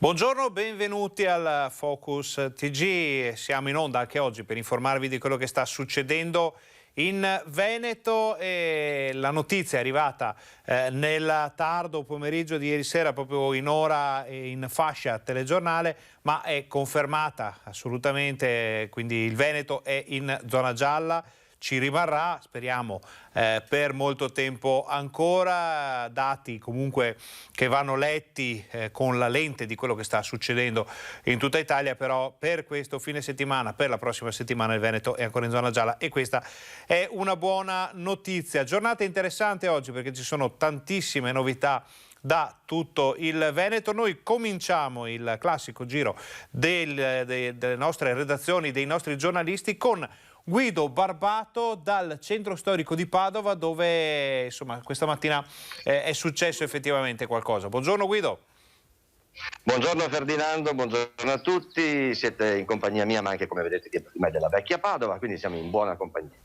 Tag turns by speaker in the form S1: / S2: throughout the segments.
S1: Buongiorno, benvenuti al Focus TG. Siamo in onda anche oggi per informarvi di quello che sta succedendo in Veneto e la notizia è arrivata nel tardo pomeriggio di ieri sera, proprio in ora e in fascia telegiornale, ma è confermata assolutamente, quindi il Veneto è in zona gialla. Ci rimarrà, speriamo, per molto tempo ancora, dati comunque che vanno letti con la lente di quello che sta succedendo in tutta Italia, però per questo fine settimana, per la prossima settimana il Veneto è ancora in zona gialla e questa è una buona notizia. Giornata interessante oggi perché ci sono tantissime novità da tutto il Veneto. Noi cominciamo il classico giro delle nostre redazioni, dei nostri giornalisti con Guido Barbato dal centro storico di Padova, dove insomma questa mattina è successo effettivamente qualcosa. Buongiorno Guido.
S2: Buongiorno Ferdinando, buongiorno a tutti, siete in compagnia mia ma anche come vedete dietro di me della vecchia Padova, quindi siamo in buona compagnia.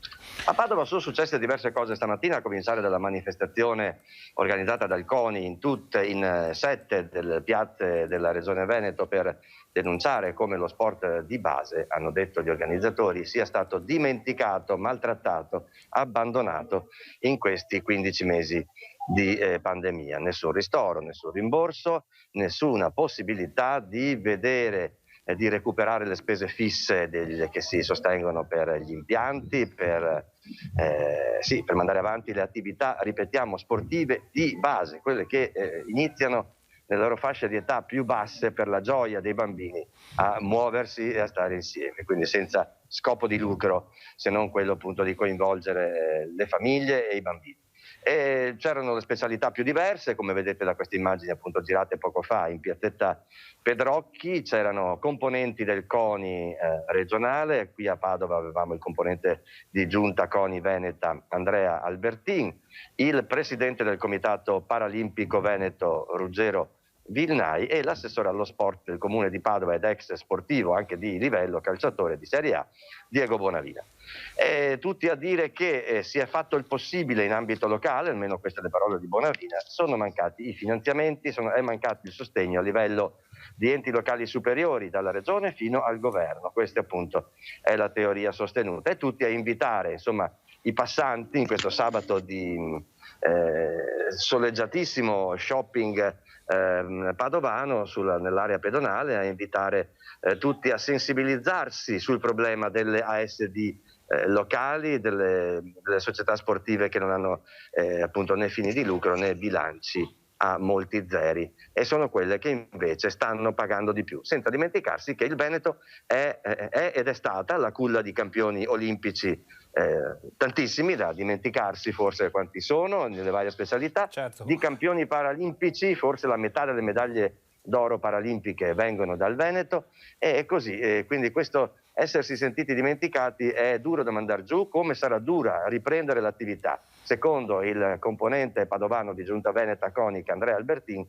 S2: A Padova sono successe diverse cose stamattina, a cominciare dalla manifestazione organizzata dal CONI in 7 delle piazze della Regione Veneto per denunciare come lo sport di base, hanno detto gli organizzatori, sia stato dimenticato, maltrattato, abbandonato in questi 15 mesi di pandemia. Nessun ristoro, nessun rimborso, nessuna possibilità di vedere di recuperare le spese fisse che si sostengono per gli impianti, per mandare avanti le attività, ripetiamo, sportive di base, quelle che iniziano nelle loro fasce di età più basse per la gioia dei bambini a muoversi e a stare insieme, quindi senza scopo di lucro se non quello appunto di coinvolgere le famiglie e i bambini. E c'erano le specialità più diverse, come vedete da queste immagini appunto girate poco fa in piazzetta Pedrocchi, c'erano componenti del CONI regionale, qui a Padova avevamo il componente di giunta CONI Veneta Andrea Albertin, il presidente del Comitato Paralimpico Veneto Ruggero Vilnai e l'assessore allo sport del comune di Padova ed ex sportivo anche di livello calciatore di Serie A Diego Bonavina. Tutti a dire che si è fatto il possibile in ambito locale, almeno queste le parole di Bonavina, sono mancati i finanziamenti, è mancato il sostegno a livello di enti locali superiori dalla regione fino al governo, questa appunto è la teoria sostenuta e tutti a invitare insomma i passanti in questo sabato di soleggiatissimo shopping padovano nell'area pedonale, a invitare tutti a sensibilizzarsi sul problema delle ASD locali, delle società sportive che non hanno appunto né fini di lucro né bilanci a molti zeri e sono quelle che invece stanno pagando di più, senza dimenticarsi che il Veneto è ed è stata la culla di campioni olimpici, tantissimi da dimenticarsi forse quanti sono nelle varie specialità,
S1: Certo.
S2: di campioni paralimpici forse la metà delle medaglie d'oro paralimpiche vengono dal Veneto e così, quindi questo essersi sentiti dimenticati è duro da mandare giù, come sarà dura riprendere l'attività. Secondo il componente padovano di Giunta Veneta Conica Andrea Albertin,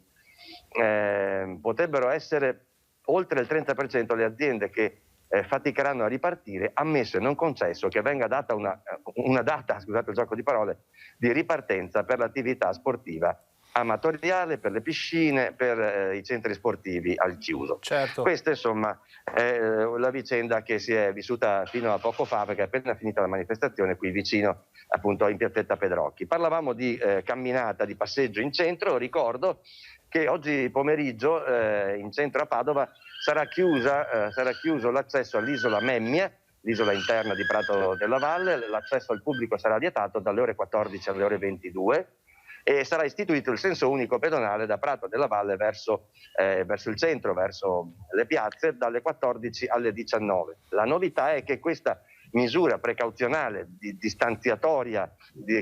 S2: potrebbero essere oltre il 30% le aziende che faticheranno a ripartire, ammesso e non concesso che venga data una data, scusate il gioco di parole, di ripartenza per l'attività sportiva amatoriale, per le piscine, per i centri sportivi al chiuso.
S1: Certo.
S2: Questa insomma è la vicenda che si è vissuta fino a poco fa, perché è appena finita la manifestazione qui vicino appunto in piazzetta Pedrocchi. Parlavamo di camminata, di passeggio in centro, ricordo che oggi pomeriggio in centro a Padova sarà chiuso l'accesso all'isola Memmia, l'isola interna di Prato della Valle, l'accesso al pubblico sarà vietato dalle ore 14 alle ore 22 e sarà istituito il senso unico pedonale da Prato della Valle verso il centro, verso le piazze, dalle 14 alle 19. La novità è che questa misura precauzionale, distanziatoria,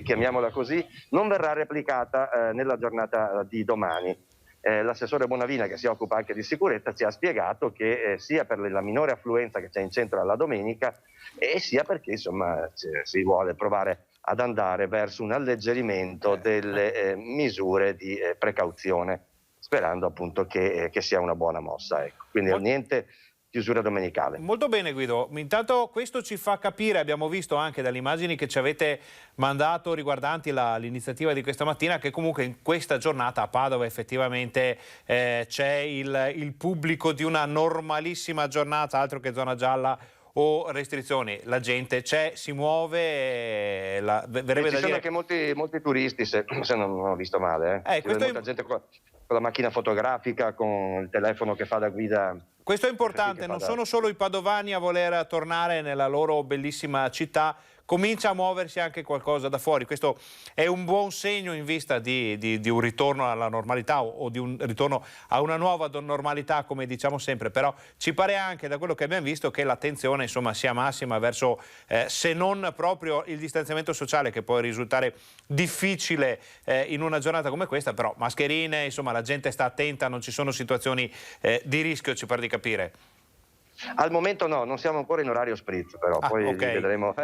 S2: chiamiamola così, non verrà replicata nella giornata di domani. L'assessore Bonavina, che si occupa anche di sicurezza, ci ha spiegato che sia per la minore affluenza che c'è in centro alla domenica e sia perché insomma si vuole provare ad andare verso un alleggerimento delle misure di precauzione, sperando appunto che sia una buona mossa. Ecco. Quindi niente chiusura domenicale.
S1: Molto bene Guido, intanto questo ci fa capire, abbiamo visto anche dalle immagini che ci avete mandato riguardanti l'iniziativa di questa mattina, che comunque in questa giornata a Padova effettivamente c'è il pubblico di una normalissima giornata, altro che zona gialla o restrizioni. La gente c'è, si muove, verrebbe
S2: ci
S1: da
S2: sono
S1: dire...
S2: anche molti turisti, se non ho visto male. Ci vede molta gente con la macchina fotografica, con il telefono che fa da guida.
S1: Questo è importante, non sono solo i padovani a voler tornare nella loro bellissima città, comincia a muoversi anche qualcosa da fuori. Questo è un buon segno in vista di un ritorno alla normalità o di un ritorno a una nuova normalità, come diciamo sempre. Però ci pare anche, da quello che abbiamo visto, che l'attenzione insomma sia massima verso, se non proprio il distanziamento sociale, che può risultare difficile in una giornata come questa, però mascherine, insomma la gente sta attenta, non ci sono situazioni di rischio, ci pare di capire.
S2: Al momento no, non siamo ancora in orario spritz, però poi
S1: okay.
S2: vedremo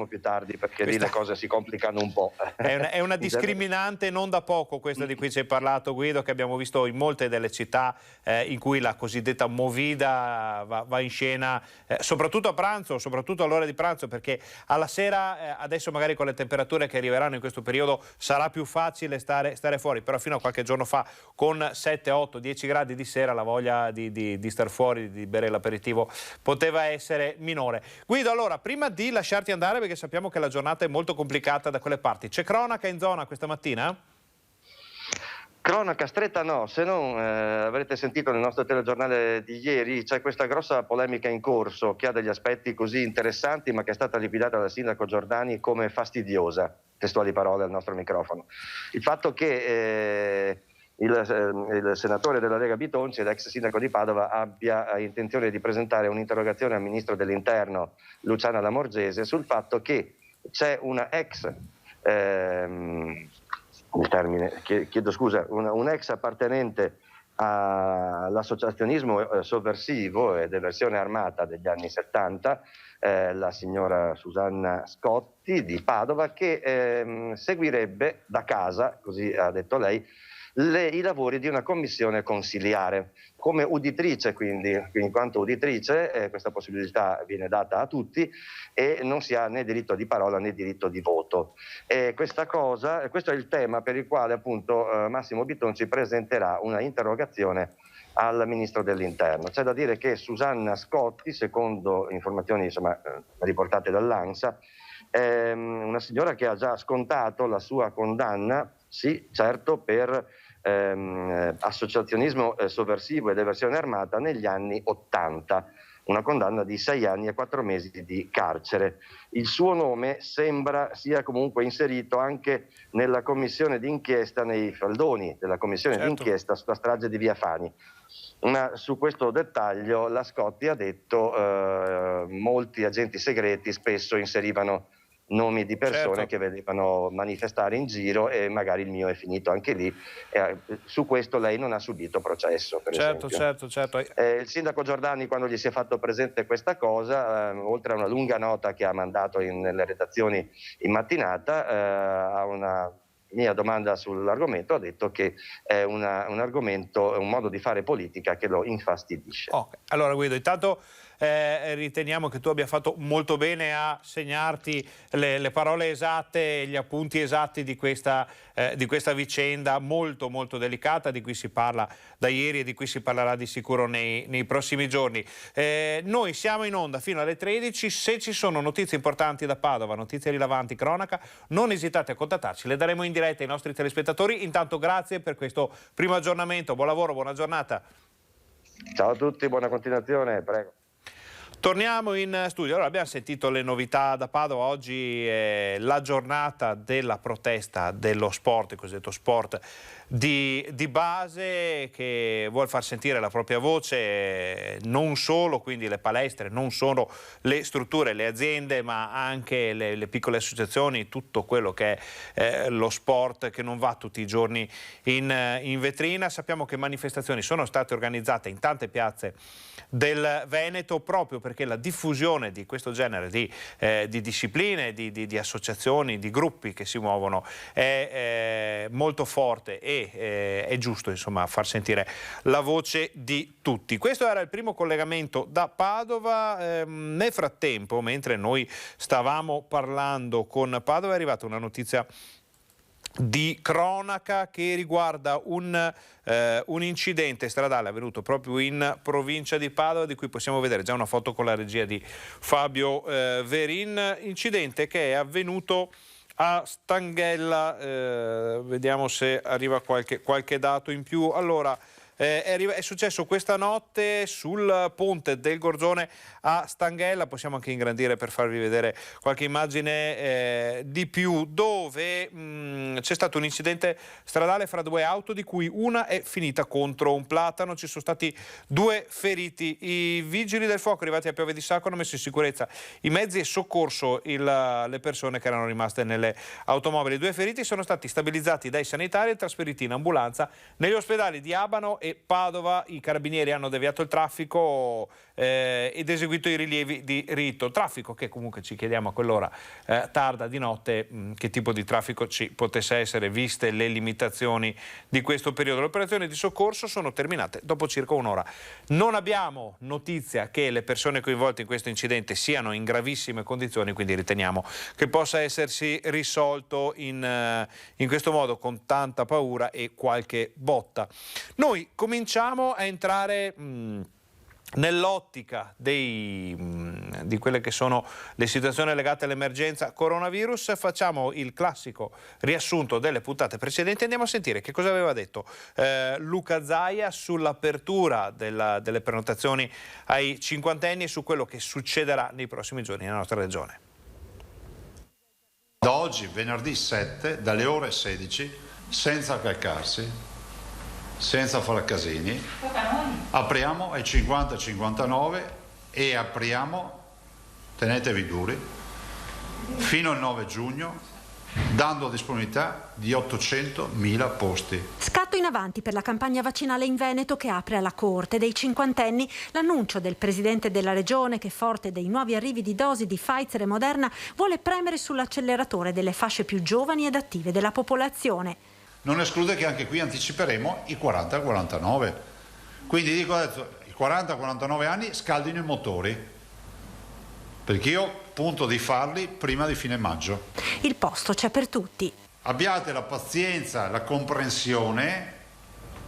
S2: più tardi, perché lì le cose si complicano un po'.
S1: È una discriminante non da poco questa di cui ci hai parlato Guido, che abbiamo visto in molte delle città in cui la cosiddetta movida va in scena, soprattutto a pranzo, soprattutto all'ora di pranzo, perché alla sera, adesso magari con le temperature che arriveranno in questo periodo sarà più facile stare fuori, però fino a qualche giorno fa con 7, 8, 10 gradi di sera la voglia di star fuori, di bere l'aperitivo poteva essere minore. Guido, allora, prima di lasciarti andare, perché sappiamo che la giornata è molto complicata da quelle parti, c'è cronaca in zona questa mattina?
S2: Cronaca stretta no, se non avrete sentito nel nostro telegiornale di ieri, c'è questa grossa polemica in corso che ha degli aspetti così interessanti, ma che è stata liquidata dal sindaco Giordani come fastidiosa, testuali parole al nostro microfono. Il fatto che il senatore della Lega Bitonci, l'ex sindaco di Padova, abbia intenzione di presentare un'interrogazione al ministro dell'Interno Luciana Lamorgese sul fatto che c'è una un ex appartenente all'associazionismo sovversivo ed eversione armata degli anni 70, la signora Susanna Scotti di Padova, che seguirebbe da casa, così ha detto lei, i lavori di una commissione consiliare. Come uditrice, quindi in quanto uditrice, questa possibilità viene data a tutti e non si ha né diritto di parola né diritto di voto. Questo è il tema per il quale appunto Massimo Bitonci presenterà una interrogazione al Ministro dell'Interno. C'è da dire che Susanna Scotti, secondo informazioni riportate dall'ANSA, è una signora che ha già scontato la sua condanna, sì, certo, per associazionismo sovversivo ed eversione armata negli anni 80, una condanna di 6 anni e 4 mesi di carcere. Il suo nome sembra sia comunque inserito anche nella commissione d'inchiesta, nei faldoni della commissione d'inchiesta sulla strage di Via Fani. Su questo dettaglio la Scotti ha detto molti agenti segreti spesso inserivano nomi di persone che vedevano manifestare in giro e magari il mio è finito anche lì. Su questo lei non ha subito processo, per esempio.
S1: Certo.
S2: Il sindaco Giordani, quando gli si è fatto presente questa cosa, oltre a una lunga nota che ha mandato nelle redazioni in mattinata, a una mia domanda sull'argomento ha detto che è un argomento, è un modo di fare politica che lo infastidisce.
S1: Okay. Allora Guido, intanto riteniamo che tu abbia fatto molto bene a segnarti le parole esatte, gli appunti esatti di questa vicenda molto molto delicata, di cui si parla da ieri e di cui si parlerà di sicuro nei prossimi giorni. Noi siamo in onda fino alle 13, se ci sono notizie importanti da Padova, notizie rilevanti, cronaca, non esitate a contattarci, le daremo in diretta ai nostri telespettatori. Intanto grazie per questo primo aggiornamento, buon lavoro, buona giornata.
S2: Ciao a tutti, buona continuazione, prego.
S1: Torniamo in studio. Allora, abbiamo sentito le novità da Padova. Oggi è la giornata della protesta dello sport, il cosiddetto sport di base, che vuol far sentire la propria voce, non solo quindi le palestre, non solo le strutture, le aziende, ma anche le piccole associazioni, tutto quello che è lo sport che non va tutti i giorni in vetrina. Sappiamo che manifestazioni sono state organizzate in tante piazze del Veneto proprio perché la diffusione di questo genere di discipline, di associazioni, di gruppi che si muovono è molto forte e e è giusto insomma far sentire la voce di tutti. Questo era il primo collegamento da Padova. Nel frattempo, mentre noi stavamo parlando con Padova, è arrivata una notizia di cronaca che riguarda un incidente stradale avvenuto proprio in provincia di Padova, di cui possiamo vedere già una foto con la regia di Fabio Verin. Incidente che è avvenuto a Stanghella, vediamo se arriva qualche dato in più. Allora, è successo questa notte sul ponte del Gorgione a Stanghella, possiamo anche ingrandire per farvi vedere qualche immagine di più, dove c'è stato un incidente stradale fra due auto, di cui una è finita contro un platano. Ci sono stati 2 feriti. I vigili del fuoco arrivati a Pieve di Sacco hanno messo in sicurezza i mezzi e soccorso le persone che erano rimaste nelle automobili. 2 feriti sono stati stabilizzati dai sanitari e trasferiti in ambulanza negli ospedali di Abano e Padova. I carabinieri hanno deviato il traffico ed eseguito i rilievi di rito. Traffico che comunque ci chiediamo a quell'ora tarda di notte che tipo di traffico ci potesse essere, viste le limitazioni di questo periodo. Le operazioni di soccorso sono terminate dopo circa un'ora. Non abbiamo notizia che le persone coinvolte in questo incidente siano in gravissime condizioni, quindi riteniamo che possa essersi risolto in questo modo, con tanta paura e qualche botta. Noi cominciamo a entrare nell'ottica di quelle che sono le situazioni legate all'emergenza coronavirus. Facciamo il classico riassunto delle puntate precedenti. Andiamo a sentire che cosa aveva detto Luca Zaia sull'apertura delle prenotazioni ai cinquantenni e su quello che succederà nei prossimi giorni nella nostra regione.
S3: Da oggi, venerdì 7, dalle ore 16, senza calcarsi, senza fare casini, apriamo ai 50-59 e apriamo, tenetevi duri, fino al 9 giugno, dando disponibilità di 800.000 posti.
S4: Scatto in avanti per la campagna vaccinale in Veneto, che apre alla corte dei cinquantenni. L'annuncio del presidente della regione, che forte dei nuovi arrivi di dosi di Pfizer e Moderna vuole premere sull'acceleratore delle fasce più giovani ed attive della popolazione.
S3: Non esclude che anche qui anticiperemo i 40-49. Quindi dico adesso, i 40-49 anni scaldino i motori, perché io punto di farli prima di fine maggio.
S4: Il posto c'è per tutti.
S3: Abbiate la pazienza, la comprensione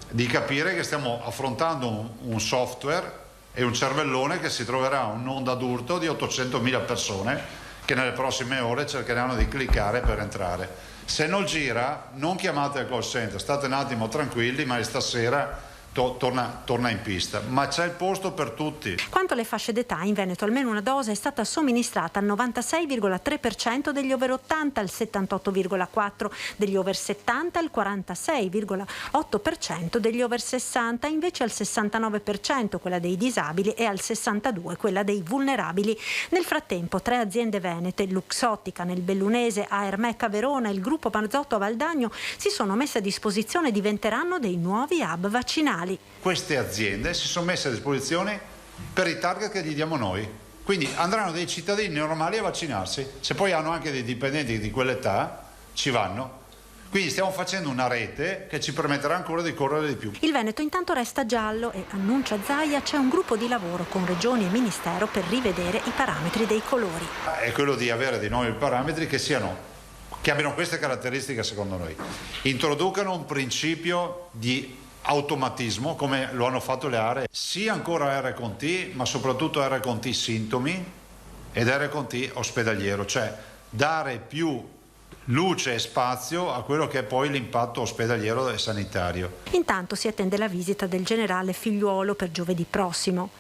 S3: di capire che stiamo affrontando un software e un cervellone che si troverà un'onda d'urto di 800.000 persone che nelle prossime ore cercheranno di cliccare per entrare. Se non gira, non chiamate il call center, state un attimo tranquilli, ma stasera torna in pista, ma c'è il posto per tutti.
S4: Quanto alle fasce d'età, in Veneto almeno una dose è stata somministrata al 96,3% degli over 80, al 78,4% degli over 70, al 46,8% degli over 60, invece al 69% quella dei disabili e al 62% quella dei vulnerabili. Nel frattempo 3 aziende venete, Luxottica nel Bellunese, Aermec a Verona e il gruppo Marzotto a Valdagno, si sono messe a disposizione e diventeranno dei nuovi hub vaccinali.
S3: Queste aziende si sono messe a disposizione per i target che gli diamo noi, quindi andranno dei cittadini normali a vaccinarsi. Se poi hanno anche dei dipendenti di quell'età, ci vanno. Quindi stiamo facendo una rete che ci permetterà ancora di correre di più.
S4: Il Veneto intanto resta giallo e, annuncia Zaia, c'è un gruppo di lavoro con regioni e ministero per rivedere i parametri dei colori.
S3: È quello di avere dei nuovi parametri che abbiano queste caratteristiche secondo noi. Introducano un principio di automatismo, come lo hanno fatto le aree, sia ancora R con T, ma soprattutto R con T sintomi ed R con T ospedaliero, cioè dare più luce e spazio a quello che è poi l'impatto ospedaliero e sanitario.
S4: Intanto si attende la visita del generale Figliuolo per giovedì prossimo.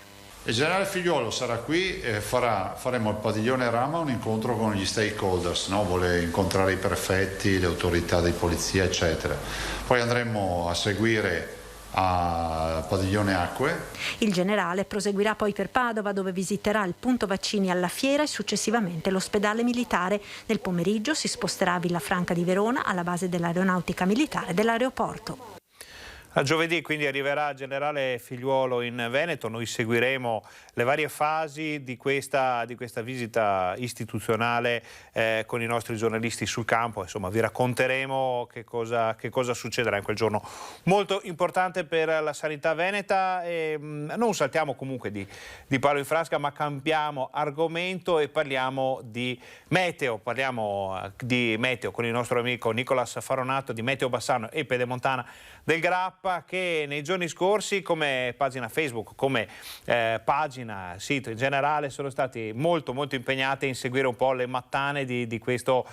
S3: Il generale Figliuolo sarà qui e faremo al padiglione Rama un incontro con gli stakeholders, no? Vuole incontrare i prefetti, le autorità di polizia, eccetera. Poi andremo a seguire al padiglione Acque.
S4: Il generale proseguirà poi per Padova, dove visiterà il punto vaccini alla Fiera e successivamente l'ospedale militare. Nel pomeriggio si sposterà a Villafranca di Verona, alla base dell'aeronautica militare dell'aeroporto.
S1: A giovedì quindi arriverà Generale Figliuolo in Veneto, noi seguiremo le varie fasi di questa visita istituzionale con i nostri giornalisti sul campo, insomma vi racconteremo che cosa succederà in quel giorno molto importante per la sanità veneta. E non saltiamo comunque di palo in frasca, ma cambiamo argomento e parliamo di meteo con il nostro amico Nicolas Faronato di Meteo Bassano e Pedemontana del Grappa, che nei giorni scorsi come pagina Facebook, come pagina, sito in generale, sono stati molto impegnati a inseguire un po' le mattane di questo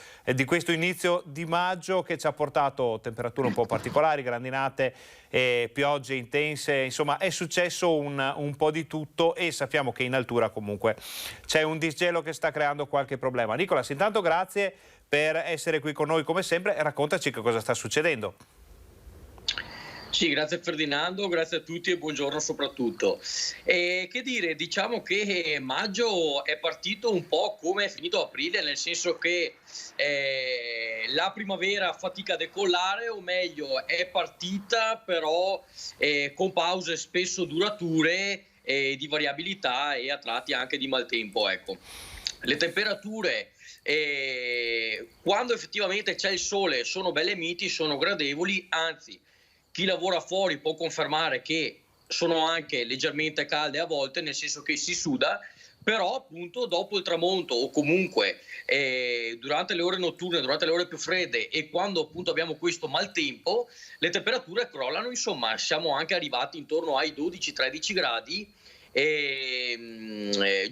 S1: inizio di maggio, che ci ha portato temperature un po' particolari, grandinate e piogge intense. Insomma, è successo un po' di tutto e sappiamo che in altura comunque c'è un disgelo che sta creando qualche problema. Nicolas, intanto grazie per essere qui con noi come sempre e raccontaci che cosa sta succedendo.
S5: Sì, grazie Ferdinando, grazie a tutti e buongiorno soprattutto. Che dire, diciamo che maggio è partito un po' come è finito aprile, nel senso che la primavera fatica a decollare, o meglio è partita però con pause spesso durature di variabilità e a tratti anche di maltempo. Ecco. Le temperature quando effettivamente c'è il sole sono belle miti, sono gradevoli, anzi chi lavora fuori può confermare che sono anche leggermente calde a volte, nel senso che si suda, però appunto dopo il tramonto o comunque durante le ore notturne, durante le ore più fredde e quando appunto abbiamo questo maltempo, le temperature crollano, insomma siamo anche arrivati intorno ai 12-13 gradi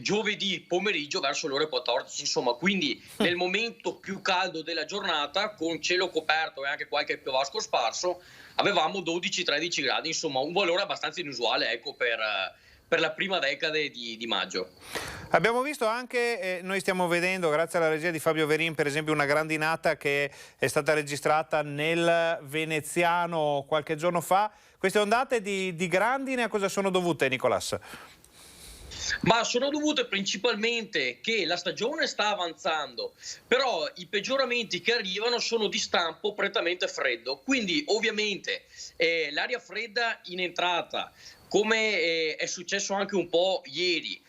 S5: giovedì pomeriggio verso le ore 14, insomma, quindi nel momento più caldo della giornata, con cielo coperto e anche qualche piovasco sparso, avevamo 12-13 gradi, insomma un valore abbastanza inusuale, ecco, per la prima decade di maggio.
S1: Abbiamo visto anche, noi stiamo vedendo grazie alla regia di Fabio Verin per esempio, una grandinata che è stata registrata nel Veneziano qualche giorno fa. Queste ondate di grandine a cosa sono dovute, Nicolas?
S5: Ma sono dovute principalmente che la stagione sta avanzando, però i peggioramenti che arrivano sono di stampo prettamente freddo, quindi ovviamente l'aria fredda in entrata, come è successo anche un po' ieri,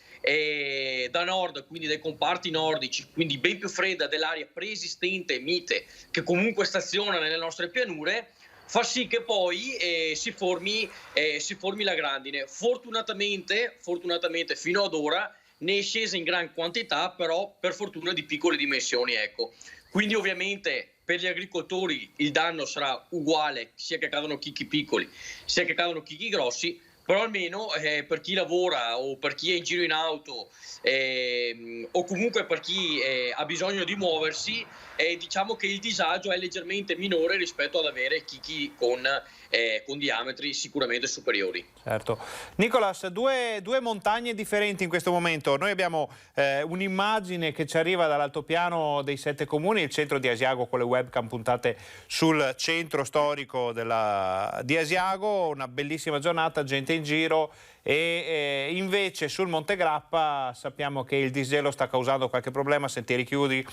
S5: da nord, quindi dai comparti nordici, quindi ben più fredda dell'aria preesistente mite che comunque staziona nelle nostre pianure, fa sì che poi si formi la grandine. Fortunatamente fino ad ora ne è scesa in gran quantità, però per fortuna di piccole dimensioni, ecco. Quindi ovviamente per gli agricoltori il danno sarà uguale, sia che cadano chicchi piccoli sia che cadano chicchi grossi, però almeno per chi lavora o per chi è in giro in auto o comunque per chi ha bisogno di muoversi, diciamo che il disagio è leggermente minore rispetto ad avere chicchi con diametri sicuramente superiori.
S1: Certo. Nicolas, due montagne differenti in questo momento. Noi abbiamo un'immagine che ci arriva dall'altopiano dei 7 comuni, il centro di Asiago, con le webcam puntate sul centro storico di Asiago, una bellissima giornata, gente in giro, e invece sul Monte Grappa sappiamo che il disgelo sta causando qualche problema, sentieri chiusi,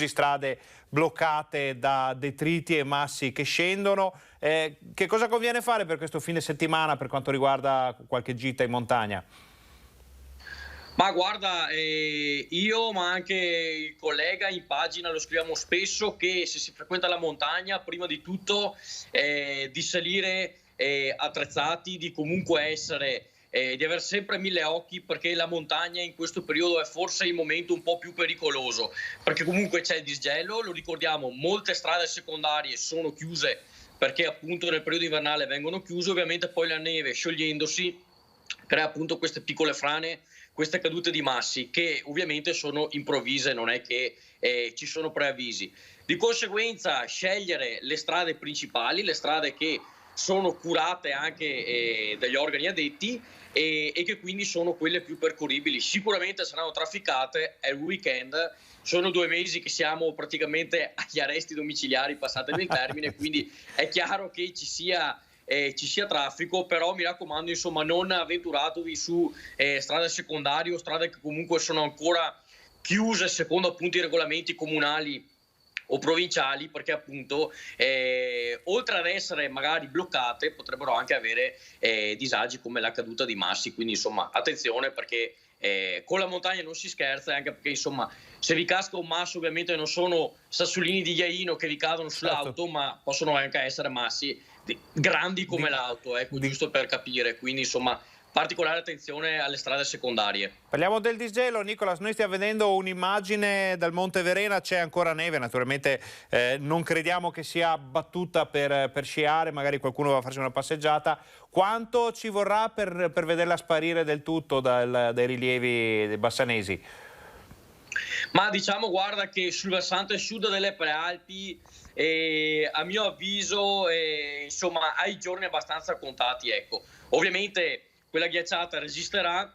S1: strade bloccate da detriti e massi che scendono. Che cosa conviene fare per questo fine settimana per quanto riguarda qualche gita in montagna?
S5: Ma guarda, io ma anche il collega in pagina lo scriviamo spesso che se si frequenta la montagna, prima di tutto di salire attrezzati, di comunque essere di avere sempre 1000 occhi, perché la montagna in questo periodo è forse il momento un po' più pericoloso, perché comunque c'è il disgelo, lo ricordiamo, molte strade secondarie sono chiuse perché appunto nel periodo invernale vengono chiuse, ovviamente poi la neve sciogliendosi crea appunto queste piccole frane, queste cadute di massi che ovviamente sono improvvise, non è che ci sono preavvisi. Di conseguenza scegliere le strade principali, le strade che sono curate anche dagli organi addetti e che quindi sono quelle più percorribili. Sicuramente saranno trafficate, è il weekend, sono 2 mesi che siamo praticamente agli arresti domiciliari, passatemi il termine, quindi è chiaro che ci sia traffico, però mi raccomando, insomma, non avventuratevi su strade secondarie o strade che comunque sono ancora chiuse secondo appunto i regolamenti comunali o provinciali, perché appunto oltre ad essere magari bloccate potrebbero anche avere disagi come la caduta di massi, quindi insomma attenzione, perché con la montagna non si scherza, anche perché insomma se vi casca un masso ovviamente non sono sassolini di ghiaino che vi cadono sull'auto,
S1: Certo.
S5: ma possono anche essere massi grandi come l'auto, giusto per capire, quindi insomma particolare attenzione alle strade secondarie.
S1: Parliamo del disgelo, Nicolas, noi stiamo vedendo un'immagine dal Monte Verena, c'è ancora neve, naturalmente non crediamo che sia battuta per sciare, magari qualcuno va a farsi una passeggiata. Quanto ci vorrà per vederla sparire del tutto dai rilievi bassanesi?
S5: Ma diciamo, guarda, che sul versante sud delle Prealpi a mio avviso insomma ha i giorni abbastanza contati, ecco. Ovviamente quella ghiacciata resisterà,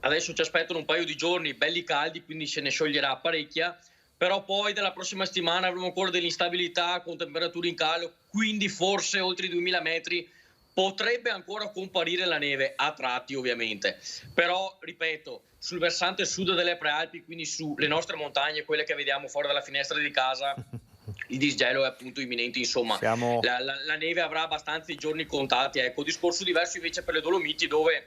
S5: adesso ci aspettano un paio di giorni belli caldi, quindi se ne scioglierà parecchia, però poi dalla prossima settimana avremo ancora dell'instabilità con temperature in calo, quindi forse oltre i 2000 metri potrebbe ancora comparire la neve, a tratti ovviamente, però ripeto, sul versante sud delle Prealpi, quindi sulle nostre montagne, quelle che vediamo fuori dalla finestra di casa, il disgelo è appunto imminente, insomma. La neve avrà abbastanza i giorni contati, ecco. Discorso diverso invece per le Dolomiti, dove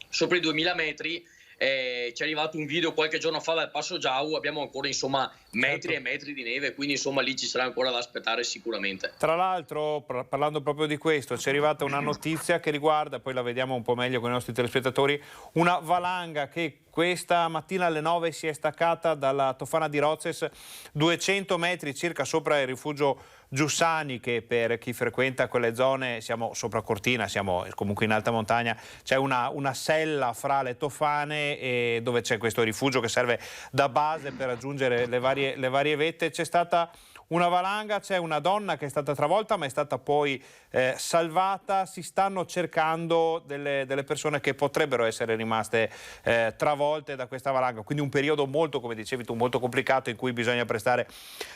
S5: sopra i 2000 metri ci è arrivato un video qualche giorno fa dal Passo Giau, abbiamo ancora insomma metri e metri di neve, quindi insomma lì ci sarà ancora da aspettare sicuramente.
S1: Tra l'altro, parlando proprio di questo, ci è arrivata una notizia che riguarda, poi la vediamo un po' meglio con i nostri telespettatori, una valanga che questa mattina alle 9 si è staccata dalla Tofana di Rozes, 200 metri circa sopra il rifugio Giussani, che per chi frequenta quelle zone, siamo sopra Cortina, siamo comunque in alta montagna, c'è una sella fra le tofane e dove c'è questo rifugio che serve da base per raggiungere le varie vette. C'è stata una valanga, c'è una donna che è stata travolta ma è stata poi salvata. Si stanno cercando delle persone che potrebbero essere rimaste travolte da questa valanga, quindi un periodo molto, come dicevi tu, molto complicato in cui bisogna prestare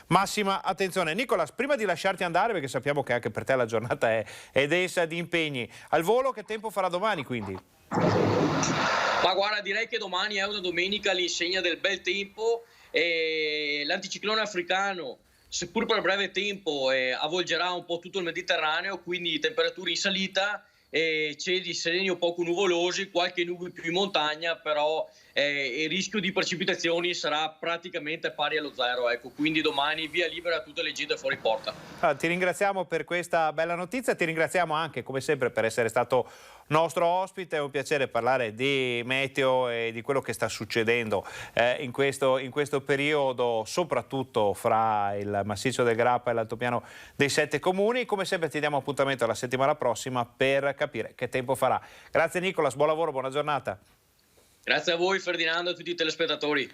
S1: massima attenzione. Nicolas, prima di lasciarti andare, perché sappiamo che anche per te la giornata è densa di impegni, al volo che tempo farà domani quindi?
S5: Ma guarda, direi che domani è una domenica all'insegna del bel tempo, l'anticiclone africano, seppur per breve tempo, avvolgerà un po' tutto il Mediterraneo, quindi temperature in salita, cieli sereni o poco nuvolosi, qualche nube più in montagna, però il rischio di precipitazioni sarà praticamente pari allo zero, ecco. Quindi domani via libera a tutte le gite fuori porta.
S1: Ti ringraziamo per questa bella notizia, ti ringraziamo anche come sempre per essere stato nostro ospite. È un piacere parlare di meteo e di quello che sta succedendo in questo periodo, soprattutto fra il massiccio del Grappa e l'altopiano dei 7 comuni. Come sempre ti diamo appuntamento la settimana prossima per capire che tempo farà. Grazie Nicolas, buon lavoro, buona giornata.
S5: Grazie a voi Ferdinando e a tutti i telespettatori.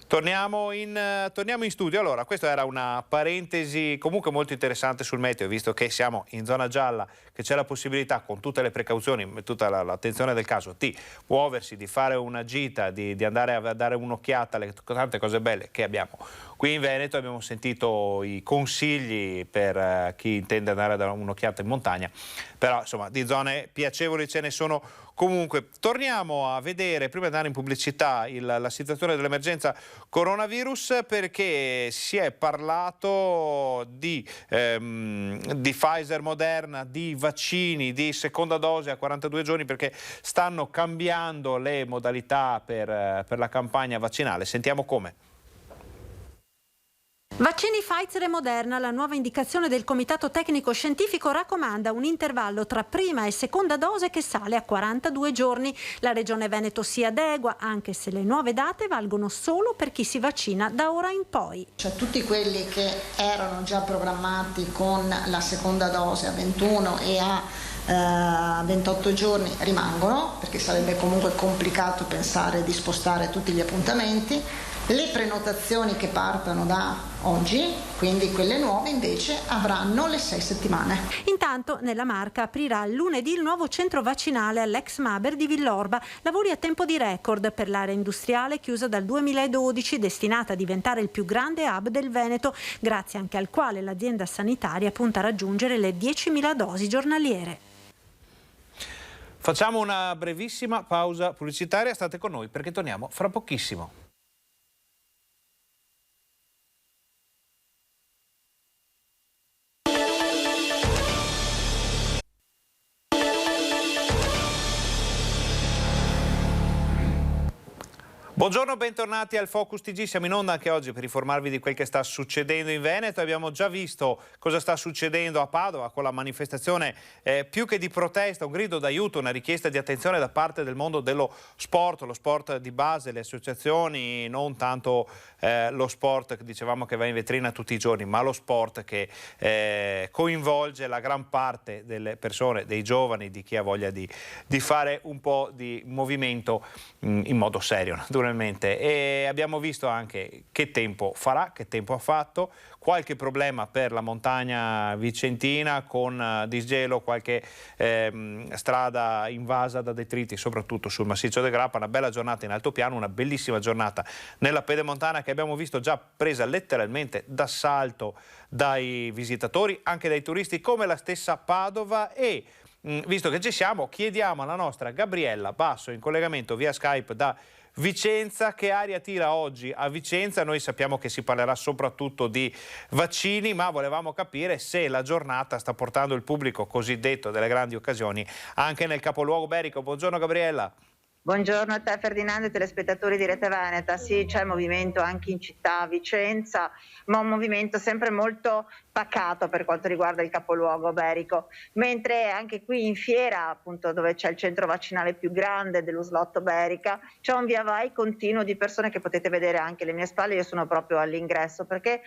S1: Torniamo in studio. Allora, questa era una parentesi comunque molto interessante sul meteo, visto che siamo in zona gialla, che c'è la possibilità, con tutte le precauzioni, tutta l'attenzione del caso, di muoversi, di fare una gita, di andare a dare un'occhiata alle tante cose belle che abbiamo qui in Veneto. Abbiamo sentito i consigli per chi intende andare a dare un'occhiata in montagna, però insomma di zone piacevoli ce ne sono comunque. Torniamo a vedere, prima di andare in pubblicità, la situazione dell'emergenza coronavirus, perché si è parlato di Pfizer, Moderna, di vaccini, di seconda dose a 42 giorni, perché stanno cambiando le modalità per la campagna vaccinale. Sentiamo come.
S4: Vaccini Pfizer e Moderna. La nuova indicazione del Comitato Tecnico Scientifico raccomanda un intervallo tra prima e seconda dose che sale a 42 giorni. La Regione Veneto si adegua, anche se le nuove date valgono solo per chi si vaccina da ora in poi.
S6: Cioè tutti quelli che erano già programmati con la seconda dose a 21 e a 28 giorni rimangono, perché sarebbe comunque complicato pensare di spostare tutti gli appuntamenti. Le prenotazioni che partono da oggi, quindi quelle nuove, invece avranno le 6 settimane.
S4: Intanto nella Marca aprirà lunedì il nuovo centro vaccinale all'ex Maber di Villorba. Lavori a tempo di record per l'area industriale chiusa dal 2012, destinata a diventare il più grande hub del Veneto, grazie anche al quale l'azienda sanitaria punta a raggiungere le 10.000 dosi giornaliere.
S1: Facciamo una brevissima pausa pubblicitaria, state con noi perché torniamo fra pochissimo. Buongiorno, bentornati al Focus TG, siamo in onda anche oggi per informarvi di quel che sta succedendo in Veneto. Abbiamo già visto cosa sta succedendo a Padova con la manifestazione più che di protesta, un grido d'aiuto, una richiesta di attenzione da parte del mondo dello sport, lo sport di base, le associazioni, non tanto lo sport che dicevamo che va in vetrina tutti i giorni, ma lo sport che coinvolge la gran parte delle persone, dei giovani, di chi ha voglia di fare un po' di movimento in modo serio, naturalmente. E abbiamo visto anche che tempo farà, che tempo ha fatto, qualche problema per la montagna vicentina con disgelo, qualche strada invasa da detriti, soprattutto sul massiccio del Grappa. Una bella giornata in altopiano, una bellissima giornata nella pedemontana che abbiamo visto già presa letteralmente d'assalto dai visitatori, anche dai turisti, come la stessa Padova. E visto che ci siamo, chiediamo alla nostra Gabriella Basso, in collegamento via Skype da Vicenza, che aria tira oggi a Vicenza. Noi sappiamo che si parlerà soprattutto di vaccini, ma volevamo capire se la giornata sta portando il pubblico cosiddetto delle grandi occasioni anche nel capoluogo berico. Buongiorno Gabriella.
S7: Buongiorno a te Ferdinando e telespettatori di Rete Veneta. Sì, c'è movimento anche in città, a Vicenza, ma un movimento sempre molto pacato per quanto riguarda il capoluogo berico, mentre anche qui in fiera, appunto dove c'è il centro vaccinale più grande dell'Uslotto Berica, c'è un via vai continuo di persone che potete vedere anche alle mie spalle. Io sono proprio all'ingresso perché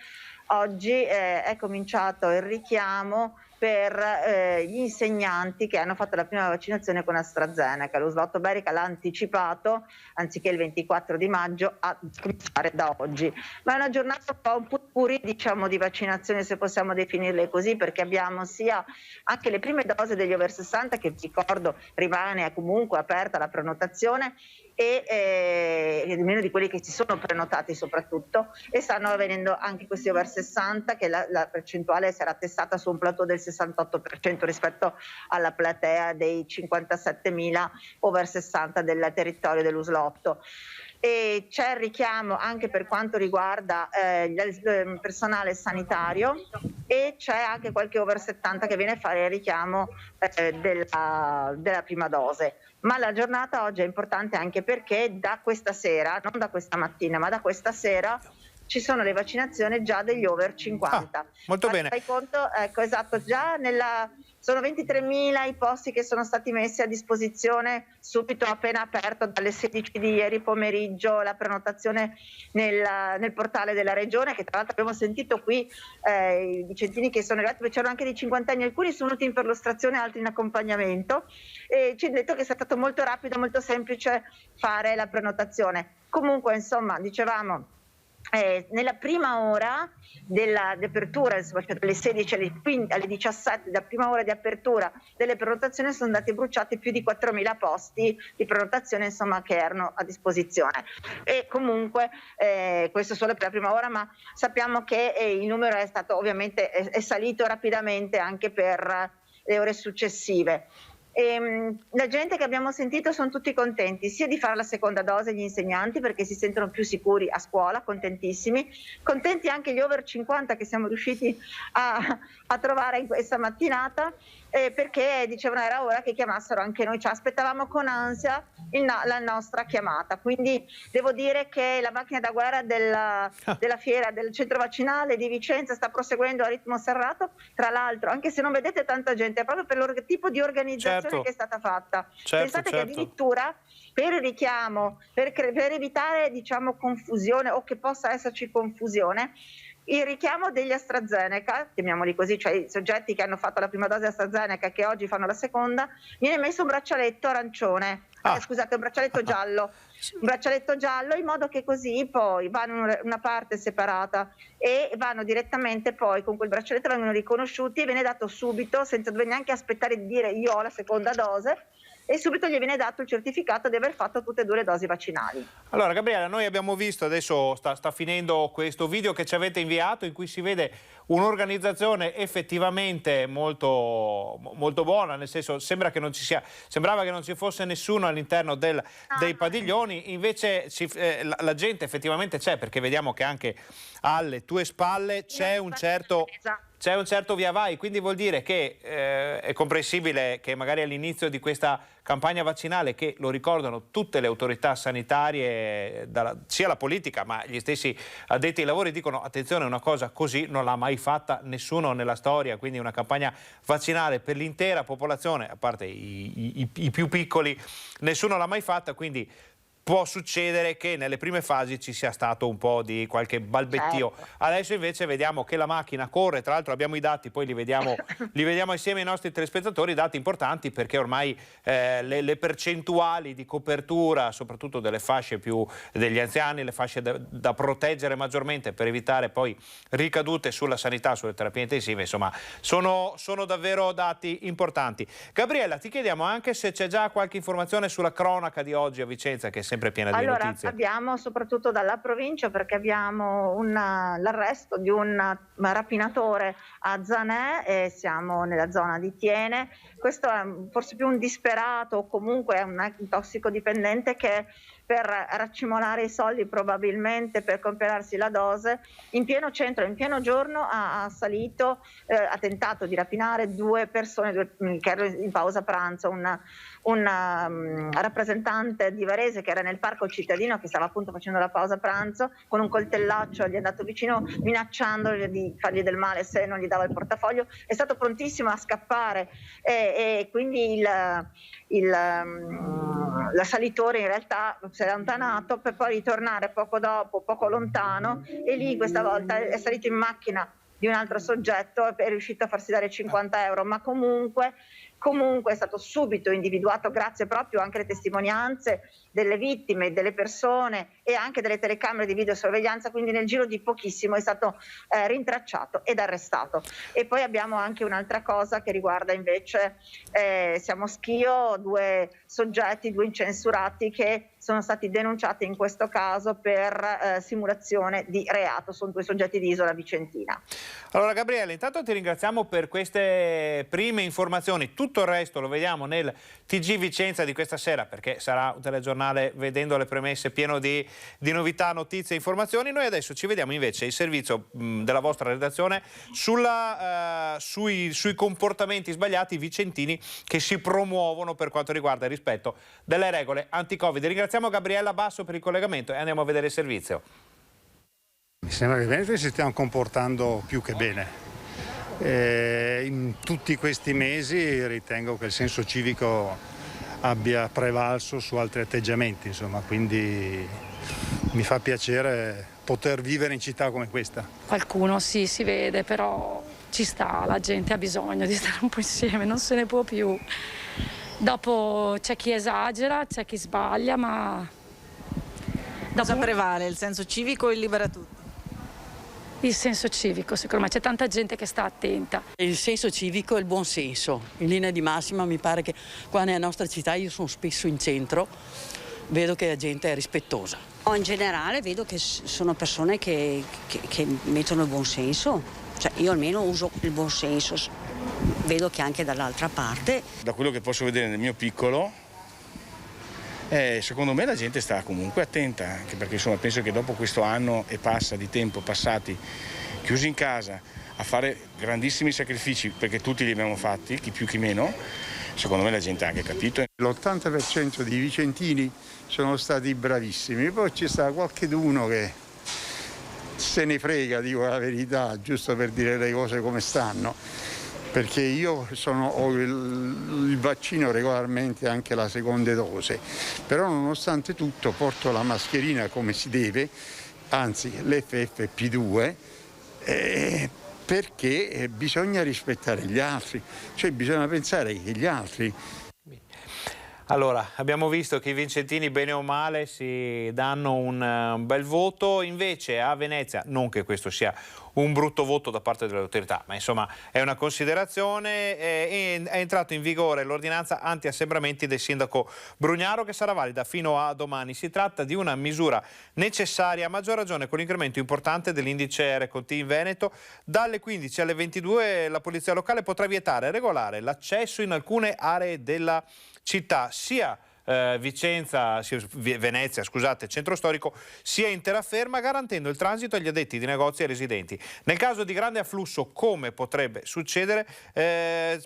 S7: oggi è cominciato il richiamo per gli insegnanti che hanno fatto la prima vaccinazione con AstraZeneca. Lo Slotto Berica l'ha anticipato, anziché il 24 di maggio, a cominciare da oggi. Ma è una giornata un po' un potpourri, diciamo, di vaccinazione, se possiamo definirle così, perché abbiamo sia anche le prime dose degli over 60, che ricordo rimane comunque aperta la prenotazione, e almeno di quelli che si sono prenotati soprattutto, e stanno avvenendo anche questi over 60, che la percentuale sarà attestata su un plateau del 68% rispetto alla platea dei 57.000 over 60 del territorio dell'Uslotto. E c'è il richiamo anche per quanto riguarda il personale sanitario, e c'è anche qualche over 70 che viene a fare il richiamo della prima dose. Ma la giornata oggi è importante anche perché da questa sera, non da questa mattina, ma da questa sera, ci sono le vaccinazioni già degli over 50.
S1: Molto bene.
S7: Fai conto, ecco, esatto, già sono 23.000 i posti che sono stati messi a disposizione subito appena aperto dalle 16 di ieri pomeriggio la prenotazione nel portale della regione, che tra l'altro abbiamo sentito qui i vicentini che sono arrivati, c'erano anche dei cinquantenni, alcuni sono venuti in perlustrazione, altri in accompagnamento, e ci hanno detto che è stato molto rapido, molto semplice fare la prenotazione. Comunque, insomma, dicevamo, nella prima ora di apertura, dalle 16 alle 17, la prima ora di apertura delle prenotazioni, sono andati bruciati più di 4.000 posti di prenotazione, insomma, che erano a disposizione. E comunque questo solo per la prima ora, ma sappiamo che il numero è stato ovviamente è salito rapidamente anche per le ore successive. La gente che abbiamo sentito sono tutti contenti sia di fare la seconda dose, gli insegnanti, perché si sentono più sicuri a scuola, contentissimi, contenti anche gli over 50 che siamo riusciti a trovare in questa mattinata, perché dicevano era ora che chiamassero anche noi, cioè aspettavamo con ansia la nostra chiamata. Quindi devo dire che la macchina da guerra della fiera del centro vaccinale di Vicenza sta proseguendo a ritmo serrato, tra l'altro, anche se non vedete tanta gente, è proprio per il tipo di organizzazione che è stata fatta. Pensate che addirittura per il richiamo, per evitare, diciamo, confusione o che possa esserci confusione, il richiamo degli AstraZeneca, chiamiamoli così, cioè i soggetti che hanno fatto la prima dose AstraZeneca e che oggi fanno la seconda, viene messo un braccialetto arancione, scusate, un braccialetto giallo. Un braccialetto giallo, in modo che così poi vanno in una parte separata e vanno direttamente, poi con quel braccialetto vengono riconosciuti e viene dato subito, senza dover neanche aspettare di dire io ho la seconda dose, e subito gli viene dato il certificato di aver fatto tutte e due le dosi vaccinali.
S1: Allora Gabriella, noi abbiamo visto, adesso sta finendo questo video che ci avete inviato, in cui si vede un'organizzazione effettivamente molto, molto buona, nel senso sembrava che non ci fosse nessuno all'interno dei padiglioni, invece la gente effettivamente c'è, perché vediamo che anche alle tue spalle c'è un certo c'è un certo via vai, quindi vuol dire che è comprensibile che magari all'inizio di questa campagna vaccinale, che lo ricordano tutte le autorità sanitarie, sia la politica ma gli stessi addetti ai lavori, dicono attenzione, una cosa così non l'ha mai fatta nessuno nella storia, quindi una campagna vaccinale per l'intera popolazione, a parte i più piccoli, nessuno l'ha mai fatta, quindi può succedere che nelle prime fasi ci sia stato un po' di qualche balbettio.
S7: Certo.
S1: Adesso invece vediamo che la macchina corre, tra l'altro abbiamo i dati, poi li vediamo insieme ai nostri telespettatori, dati importanti perché ormai le percentuali di copertura, soprattutto delle fasce più degli anziani, le fasce da proteggere maggiormente per evitare poi ricadute sulla sanità, sulle terapie intensive, insomma sono davvero dati importanti. Gabriella, ti chiediamo anche se c'è già qualche informazione sulla cronaca di oggi a Vicenza, che è sempre piena di notizie.
S7: Abbiamo soprattutto dalla provincia, perché abbiamo l'arresto di un rapinatore a Zanè, siamo nella zona di Tiene. Questo è forse più un disperato o comunque un tossicodipendente che per raccimolare i soldi, probabilmente per comprarsi la dose, in pieno centro, in pieno giorno ha tentato di rapinare due persone che erano in pausa pranzo, un rappresentante di Varese che era nel parco cittadino, che stava appunto facendo la pausa pranzo, con un coltellaccio gli è andato vicino minacciandolo di fargli del male se non gli dava il portafoglio. È stato prontissimo a scappare e quindi l'assalitore in realtà si è allontanato per poi ritornare poco dopo, poco lontano, e lì questa volta è salito in macchina di un altro soggetto e è riuscito a farsi dare 50 euro, ma comunque è stato subito individuato, grazie proprio anche alle testimonianze delle vittime, delle persone e anche delle telecamere di videosorveglianza, quindi nel giro di pochissimo è stato rintracciato ed arrestato. E poi abbiamo anche un'altra cosa che riguarda invece Siamo Schio, due soggetti, due incensurati che sono stati denunciati in questo caso per simulazione di reato, sono due soggetti di Isola Vicentina.
S1: Allora Gabriele, intanto ti ringraziamo per queste prime informazioni, tutto il resto lo vediamo nel TG Vicenza di questa sera, perché sarà un telegiornale, vedendo le premesse, pieno di novità, notizie e informazioni. Noi adesso ci vediamo invece il servizio della vostra redazione sui comportamenti sbagliati vicentini che si promuovono per quanto riguarda il rispetto delle regole anti-Covid. Ringraziamo Gabriella Basso per il collegamento e andiamo a vedere il servizio.
S8: Mi sembra che i veneti si stiano comportando più che bene. In tutti questi mesi ritengo che il senso civico abbia prevalso su altri atteggiamenti, insomma, quindi mi fa piacere poter vivere in città come questa.
S9: Qualcuno sì, si vede, però ci sta, la gente ha bisogno di stare un po' insieme, non se ne può più. Dopo c'è chi esagera, c'è chi sbaglia, ma...
S10: Cosa prevale, il senso civico o il libera tutti?
S9: Il senso civico, secondo me, c'è tanta gente che sta attenta.
S11: Il senso civico e il buon senso, in linea di massima mi pare che qua nella nostra città, io sono spesso in centro, vedo che la gente è rispettosa.
S12: In generale vedo che sono persone che mettono il buon senso, cioè io almeno uso il buon senso, vedo che anche dall'altra parte.
S13: Da quello che posso vedere nel mio piccolo, secondo me la gente sta comunque attenta, anche perché insomma, penso che dopo questo anno e passa di tempo passati chiusi in casa a fare grandissimi sacrifici, perché tutti li abbiamo fatti, chi più chi meno, secondo me la gente ha anche capito.
S14: L'80% di vicentini sono stati bravissimi, poi c'è stato qualcheduno che se ne frega, dico la verità, giusto per dire le cose come stanno. Perché io ho il vaccino regolarmente, anche la seconda dose, però nonostante tutto porto la mascherina come si deve, anzi l'FFP2, perché bisogna rispettare gli altri, cioè bisogna pensare che gli altri...
S1: Allora, abbiamo visto che i vicentini bene o male si danno un bel voto, invece a Venezia, non che questo sia un brutto voto da parte delle autorità, ma insomma è una considerazione, è entrato in vigore l'ordinanza anti-assembramenti del sindaco Brugnaro che sarà valida fino a domani. Si tratta di una misura necessaria, a maggior ragione con l'incremento importante dell'indice RT in Veneto. Dalle 15 alle 22 la polizia locale potrà vietare e regolare l'accesso in alcune aree della città, sia Venezia, scusate, centro storico, sia in terraferma, garantendo il transito agli addetti di negozi e residenti. Nel caso di grande afflusso, come potrebbe succedere,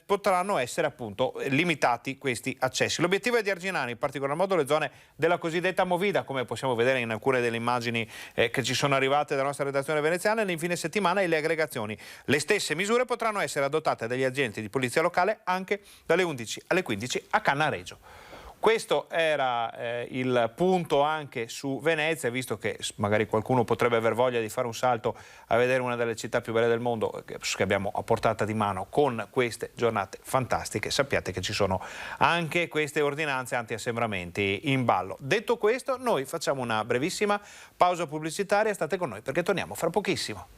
S1: potranno essere appunto limitati questi accessi. L'obiettivo è di arginare in particolar modo le zone della cosiddetta movida, come possiamo vedere in alcune delle immagini che ci sono arrivate dalla nostra redazione veneziana, nei fine settimana e le aggregazioni. Le stesse misure potranno essere adottate dagli agenti di polizia locale anche dalle 11 alle 15 a Cannaregio. Questo era il punto anche su Venezia, visto che magari qualcuno potrebbe aver voglia di fare un salto a vedere una delle città più belle del mondo che abbiamo a portata di mano con queste giornate fantastiche. Sappiate che ci sono anche queste ordinanze anti-assembramenti in ballo. Detto questo, noi facciamo una brevissima pausa pubblicitaria, state con noi perché torniamo fra pochissimo.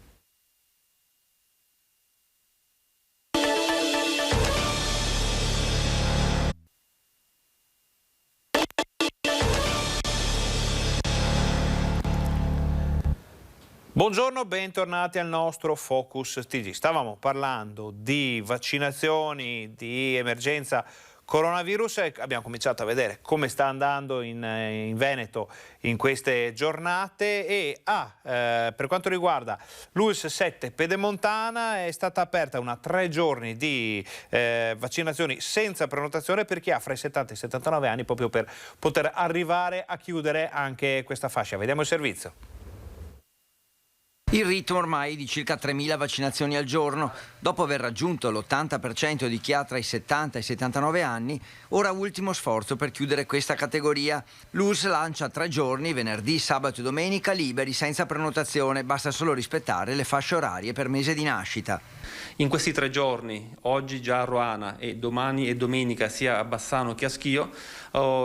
S1: Buongiorno, bentornati al nostro Focus TG. Stavamo parlando di vaccinazioni, di emergenza coronavirus e abbiamo cominciato a vedere come sta andando in Veneto in queste giornate e per quanto riguarda l'ULSS 7 Pedemontana è stata aperta una 3 giorni di vaccinazioni senza prenotazione per chi ha fra i 70 e i 79 anni, proprio per poter arrivare a chiudere anche questa fascia. Vediamo il servizio.
S15: Il ritmo ormai di circa 3.000 vaccinazioni al giorno. Dopo aver raggiunto l'80% di chi ha tra i 70 e i 79 anni, ora ultimo sforzo per chiudere questa categoria. L'ULSS lancia 3 giorni, venerdì, sabato e domenica, liberi senza prenotazione. Basta solo rispettare le fasce orarie per mese di nascita.
S16: In questi 3 giorni, oggi già a Roana e domani e domenica sia a Bassano che a Schio,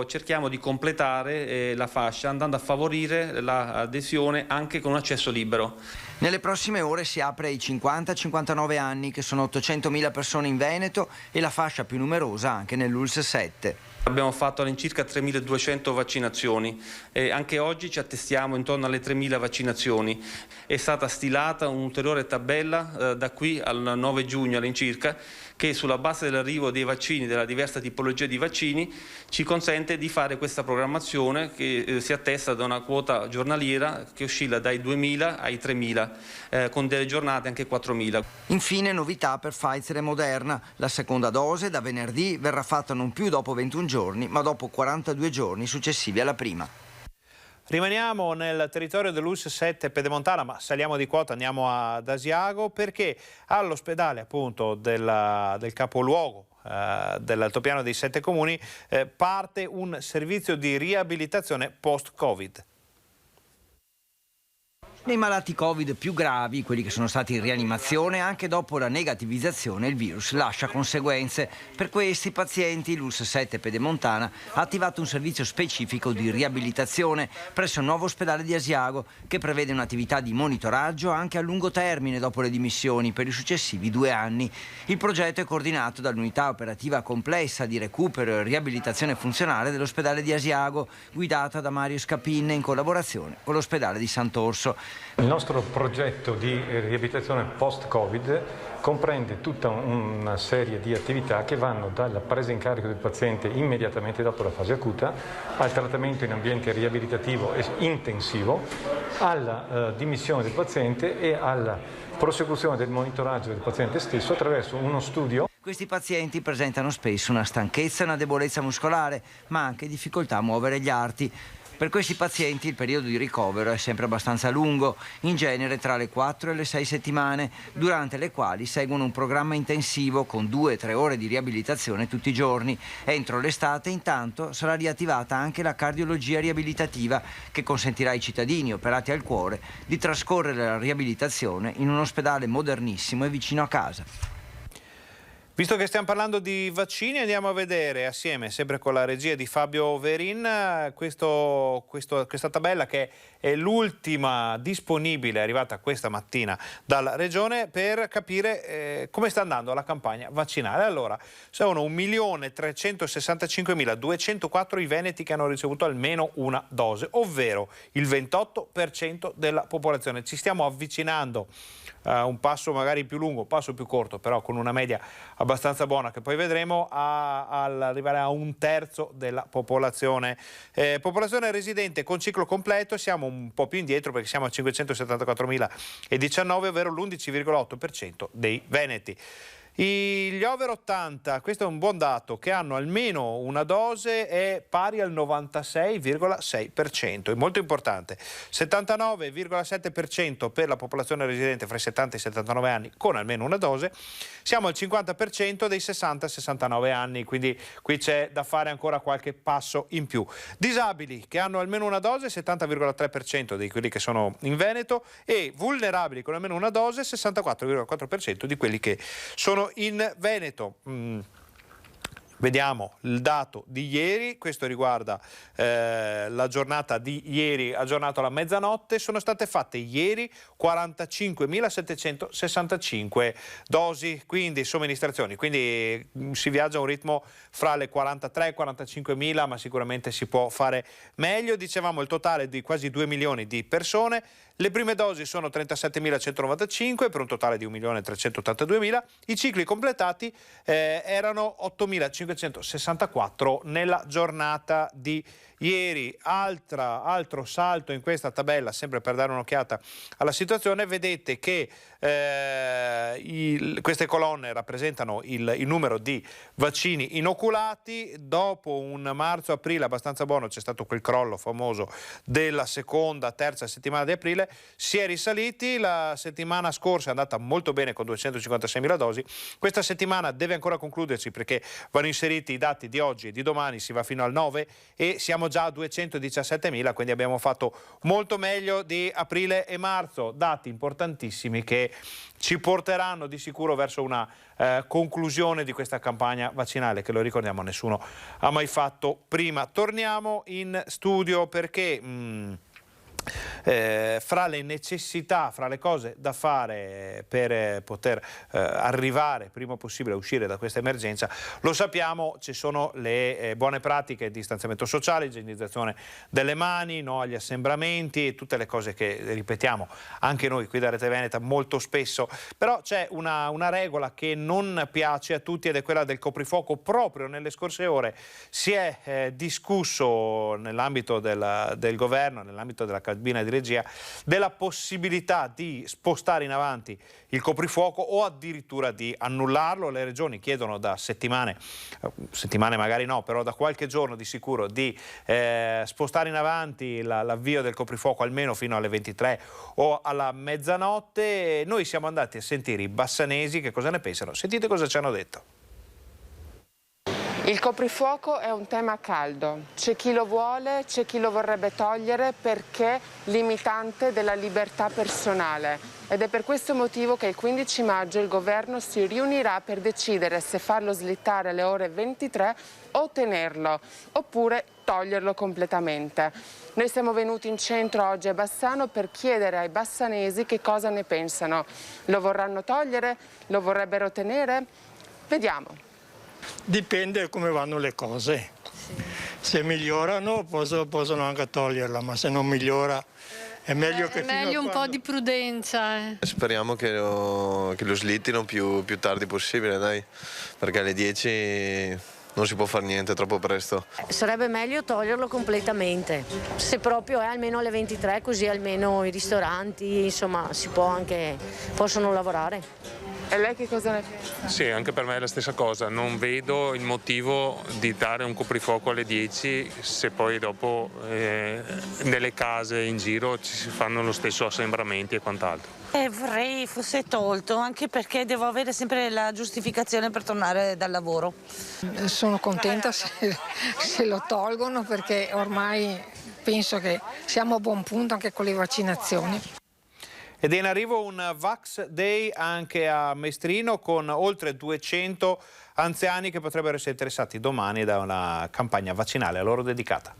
S16: cerchiamo di completare la fascia andando a favorire l'adesione anche con un accesso libero.
S15: Nelle prossime ore si apre ai 50-59 anni, che sono 800.000 persone in Veneto e la fascia più numerosa anche nell'ULSS 7.
S16: Abbiamo fatto all'incirca 3.200 vaccinazioni e anche oggi ci attestiamo intorno alle 3.000 vaccinazioni. È stata stilata un'ulteriore tabella da qui al 9 giugno all'incirca che sulla base dell'arrivo dei vaccini, della diversa tipologia di vaccini, ci consente di fare questa programmazione che si attesta da una quota giornaliera che oscilla dai 2.000 ai 3.000, con delle giornate anche 4.000.
S15: Infine novità per Pfizer e Moderna. La seconda dose da venerdì verrà fatta non più dopo 21 giorni, ma dopo 42 giorni successivi alla prima.
S1: Rimaniamo nel territorio dell'ULSS 7 Pedemontana, ma saliamo di quota, andiamo ad Asiago perché all'ospedale appunto del capoluogo dell'altopiano dei 7 comuni parte un servizio di riabilitazione post-Covid.
S15: Nei malati Covid più gravi, quelli che sono stati in rianimazione, anche dopo la negativizzazione il virus lascia conseguenze. Per questi pazienti l'ULSS 7 Pedemontana ha attivato un servizio specifico di riabilitazione presso il nuovo ospedale di Asiago, che prevede un'attività di monitoraggio anche a lungo termine dopo le dimissioni per i successivi 2 anni. Il progetto è coordinato dall'unità operativa complessa di recupero e riabilitazione funzionale dell'ospedale di Asiago, guidata da Mario Scapin in collaborazione con l'ospedale di Sant'Orso.
S17: Il nostro progetto di riabilitazione post-Covid comprende tutta una serie di attività che vanno dalla presa in carico del paziente immediatamente dopo la fase acuta, al trattamento in ambiente riabilitativo e intensivo, alla dimissione del paziente e alla prosecuzione del monitoraggio del paziente stesso attraverso uno studio.
S15: Questi pazienti presentano spesso una stanchezza e una debolezza muscolare, ma anche difficoltà a muovere gli arti. Per questi pazienti il periodo di ricovero è sempre abbastanza lungo, in genere tra le 4 e le 6 settimane, durante le quali seguono un programma intensivo con 2-3 ore di riabilitazione tutti i giorni. Entro l'estate, intanto, sarà riattivata anche la cardiologia riabilitativa, che consentirà ai cittadini operati al cuore di trascorrere la riabilitazione in un ospedale modernissimo e vicino a casa.
S1: Visto che stiamo parlando di vaccini, andiamo a vedere assieme, sempre con la regia di Fabio Verin, questa tabella che è l'ultima disponibile, arrivata questa mattina dalla Regione, per capire come sta andando la campagna vaccinale. Allora, sono 1.365.204 i veneti che hanno ricevuto almeno una dose, ovvero il 28% della popolazione. Ci stiamo avvicinando a un passo magari più lungo, un passo più corto, però con una media abbastanza buona, che poi vedremo, all'arrivare a 1/3 della popolazione. Popolazione residente con ciclo completo siamo un po' più indietro, perché siamo a 574.019, ovvero l'11,8% dei veneti. Gli over 80, questo è un buon dato, che hanno almeno una dose, è pari al 96,6%, è molto importante. 79,7% per la popolazione residente fra i 70 e i 79 anni con almeno una dose. Siamo al 50% dei 60-69 anni, quindi qui c'è da fare ancora qualche passo in più. Disabili che hanno almeno una dose, 70,3% di quelli che sono in Veneto, e vulnerabili con almeno una dose, 64,4% di quelli che sono in Veneto. Vediamo il dato di ieri, questo riguarda la giornata di ieri, aggiornato alla mezzanotte. Sono state fatte ieri 45.765 dosi, quindi somministrazioni, quindi si viaggia a un ritmo fra le 43 e 45.000, ma sicuramente si può fare meglio. Dicevamo il totale di quasi 2 milioni di persone. Le prime dosi sono 37.195 per un totale di 1.382.000. I cicli completati erano 8.564 nella giornata di ieri. Altro salto in questa tabella, sempre per dare un'occhiata alla situazione, vedete che queste colonne rappresentano il numero di vaccini inoculati. Dopo un marzo-aprile abbastanza buono, c'è stato quel crollo famoso della seconda, terza settimana di aprile, si è risaliti. La settimana scorsa è andata molto bene con 256.000 dosi. Questa settimana deve ancora concludersi, perché vanno inseriti i dati di oggi e di domani, si va fino al 9 e siamo già a 217.000, quindi abbiamo fatto molto meglio di aprile e marzo, dati importantissimi che ci porteranno di sicuro verso una conclusione di questa campagna vaccinale, che, lo ricordiamo, nessuno ha mai fatto prima. Torniamo in studio, perché fra le necessità, fra le cose da fare per poter arrivare prima possibile a uscire da questa emergenza, lo sappiamo, ci sono le buone pratiche di distanziamento sociale, igienizzazione delle mani, no agli assembramenti e tutte le cose che ripetiamo anche noi qui da Rete Veneta molto spesso. Però c'è una regola che non piace a tutti, ed è quella del coprifuoco. Proprio nelle scorse ore si è discusso nell'ambito del governo, nell'ambito della cabina di regia, della possibilità di spostare in avanti il coprifuoco o addirittura di annullarlo. Le regioni chiedono da settimane magari no, però da qualche giorno di sicuro, di spostare in avanti l'avvio del coprifuoco almeno fino alle 23 o alla mezzanotte. Noi siamo andati a sentire i bassanesi che cosa ne pensano. Sentite cosa ci hanno detto.
S18: Il coprifuoco è un tema caldo, c'è chi lo vuole, c'è chi lo vorrebbe togliere perché limitante della libertà personale, ed è per questo motivo che il 15 maggio il governo si riunirà per decidere se farlo slittare alle ore 23 o tenerlo, oppure toglierlo completamente. Noi siamo venuti in centro oggi a Bassano per chiedere ai bassanesi che cosa ne pensano. Lo vorranno togliere? Lo vorrebbero tenere? Vediamo.
S19: Dipende come vanno le cose. Se migliorano possono anche toglierla, ma se non migliora è meglio che...
S20: È meglio un po' di prudenza.
S21: Speriamo che lo slittino più tardi possibile, dai, perché alle 10 non si può fare niente, è troppo presto.
S22: Sarebbe meglio toglierlo completamente, se proprio è almeno alle 23, così almeno i ristoranti, insomma, possono lavorare.
S18: E lei che cosa ne pensa?
S23: Sì, anche per me è la stessa cosa, non vedo il motivo di dare un coprifuoco alle 10 se poi dopo nelle case in giro ci si fanno lo stesso assembramenti e quant'altro.
S10: Vorrei fosse tolto, anche perché devo avere sempre la giustificazione per tornare dal lavoro.
S24: Sono contenta se lo tolgono, perché ormai penso che siamo a buon punto anche con le vaccinazioni.
S1: Ed è in arrivo un Vax Day anche a Mestrino, con oltre 200 anziani che potrebbero essere interessati domani da una campagna vaccinale a loro dedicata.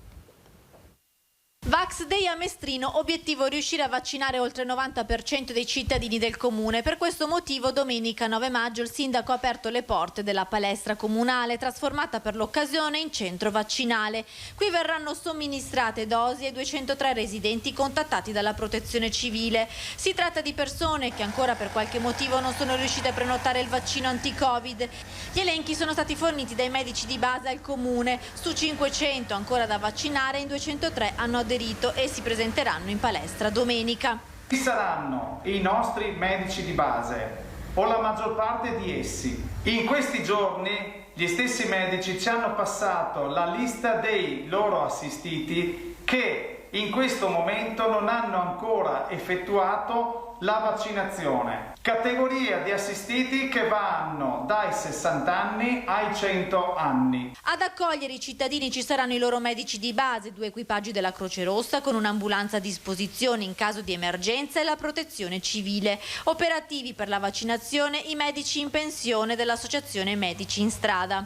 S2: Vax Day a Mestrino, obiettivo riuscire a vaccinare oltre il 90% dei cittadini del comune. Per questo motivo domenica 9 maggio il sindaco ha aperto le porte della palestra comunale, trasformata per l'occasione in centro vaccinale. Qui verranno somministrate dosi ai 203 residenti contattati dalla Protezione Civile. Si tratta di persone che ancora per qualche motivo non sono riuscite a prenotare il vaccino anti-Covid. Gli elenchi sono stati forniti dai medici di base al comune. Su 500 ancora da vaccinare, in 203 hanno aderito e si presenteranno in palestra domenica.
S3: Chi saranno i nostri medici di base o la maggior parte di essi? In questi giorni gli stessi medici ci hanno passato la lista dei loro assistiti che in questo momento non hanno ancora effettuato la vaccinazione. Categoria di assistiti che vanno dai 60 anni ai 100 anni.
S2: Ad accogliere i cittadini ci saranno i loro medici di base, 2 equipaggi della Croce Rossa con un'ambulanza a disposizione in caso di emergenza e la Protezione Civile. Operativi per la vaccinazione i medici in pensione dell'Associazione Medici in Strada.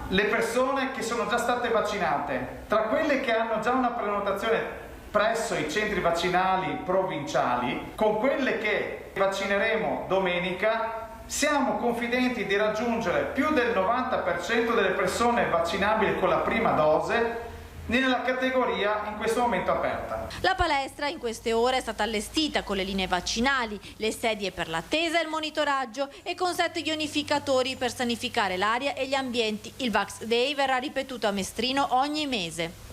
S3: Le persone che sono già state vaccinate, tra quelle che hanno già una prenotazione presso i centri vaccinali provinciali, con quelle che vaccineremo domenica, siamo confidenti di raggiungere più del 90% delle persone vaccinabili con la prima dose nella categoria in questo momento aperta.
S2: La palestra in queste ore è stata allestita con le linee vaccinali, le sedie per l'attesa e il monitoraggio e con 7 ionificatori per sanificare l'aria e gli ambienti. Il Vax Day verrà ripetuto a Mestrino ogni mese.